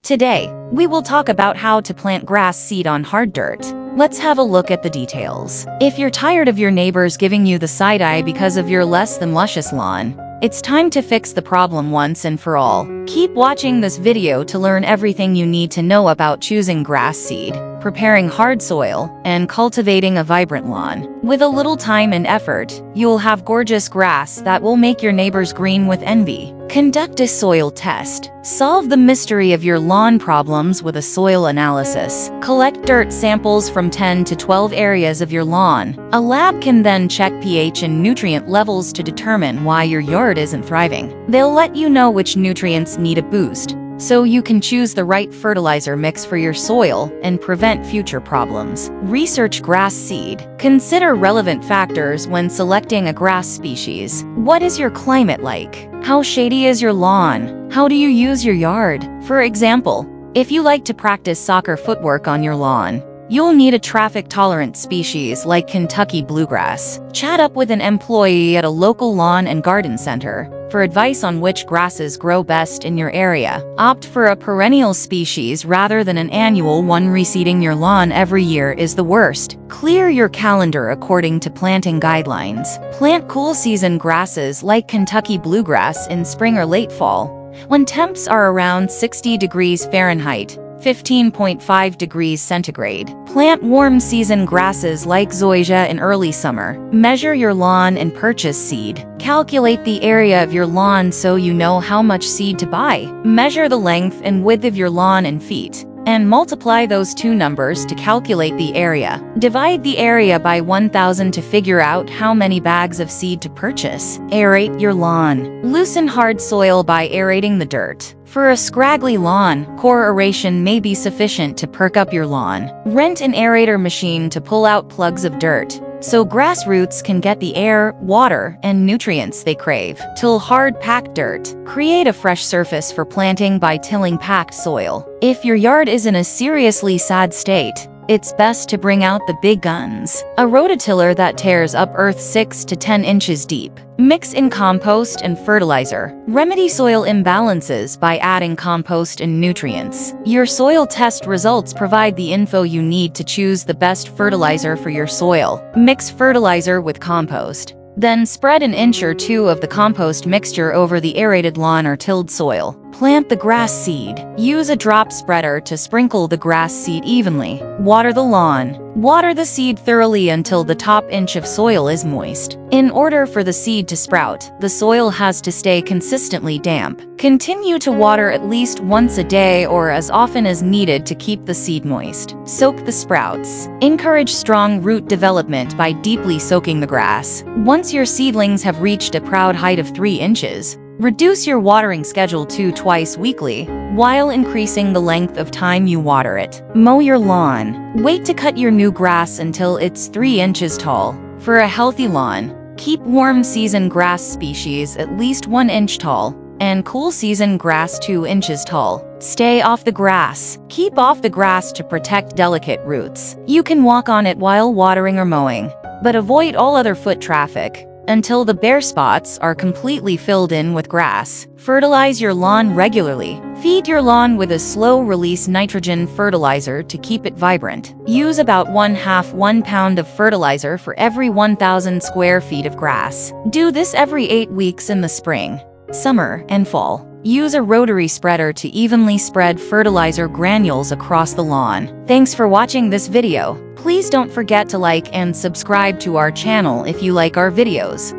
Today, we will talk about how to plant grass seed on hard dirt. Let's have a look at the details. If you're tired of your neighbors giving you the side eye because of your less than luscious lawn, it's time to fix the problem once and for all. Keep watching this video to learn everything you need to know about choosing grass seed, preparing hard soil, and cultivating a vibrant lawn. With a little time and effort, you'll have gorgeous grass that will make your neighbors green with envy. Conduct a soil test. Solve the mystery of your lawn problems with a soil analysis. Collect dirt samples from 10 to 12 areas of your lawn. A lab can then check pH and nutrient levels to determine why your yard isn't thriving. They'll let you know which nutrients need a boost, so you can choose the right fertilizer mix for your soil and prevent future problems. Research grass seed. Consider relevant factors when selecting a grass species. What is your climate like? How shady is your lawn? How do you use your yard? For example, if you like to practice soccer footwork on your lawn, you'll need a traffic-tolerant species like Kentucky bluegrass. Chat up with an employee at a local lawn and garden center for advice on which grasses grow best in your area. Opt for a perennial species rather than an annual one. Reseeding your lawn every year is the worst. Clear your calendar according to planting guidelines. Plant cool season grasses like Kentucky bluegrass in spring or late fall, when temps are around 60 degrees Fahrenheit, 15.5 degrees centigrade. Plant warm season grasses like zoysia in early summer. Measure your lawn and purchase seed. Calculate the area of your lawn so you know how much seed to buy. Measure the length and width of your lawn in feet, and multiply those two numbers to calculate the area. Divide the area by 1,000 to figure out how many bags of seed to purchase. Aerate your lawn. Loosen hard soil by aerating the dirt. For a scraggly lawn, core aeration may be sufficient to perk up your lawn. Rent an aerator machine to pull out plugs of dirt, so grass roots can get the air, water, and nutrients they crave. Till hard packed dirt. Create a fresh surface for planting by tilling packed soil. If your yard is in a seriously sad state, it's best to bring out the big guns. A rototiller that tears up earth 6 to 10 inches deep. Mix in compost and fertilizer. Remedy soil imbalances by adding compost and nutrients. Your soil test results provide the info you need to choose the best fertilizer for your soil. Mix fertilizer with compost. Then spread an inch or two of the compost mixture over the aerated lawn or tilled soil. Plant the grass seed. Use a drop spreader to sprinkle the grass seed evenly. Water the lawn. Water the seed thoroughly until the top inch of soil is moist. In order for the seed to sprout, the soil has to stay consistently damp. Continue to water at least once a day or as often as needed to keep the seed moist. Soak the sprouts. Encourage strong root development by deeply soaking the grass. Once your seedlings have reached a proud height of 3 inches, reduce your watering schedule to twice weekly, while increasing the length of time you water it. Mow your lawn. Wait to cut your new grass until it's 3 inches tall. For a healthy lawn, keep warm season grass species at least 1 inch tall, and cool season grass 2 inches tall. Stay off the grass. Keep off the grass to protect delicate roots. You can walk on it while watering or mowing, but avoid all other foot traffic until the bare spots are completely filled in with grass. Fertilize your lawn regularly. Feed your lawn with a slow-release nitrogen fertilizer to keep it vibrant. Use about 1/2 pound of fertilizer for every 1,000 square feet of grass. Do this every 8 weeks in the spring, summer, and fall. Use a rotary spreader to evenly spread fertilizer granules across the lawn. Thanks for watching this video. Please don't forget to like and subscribe to our channel if you like our videos.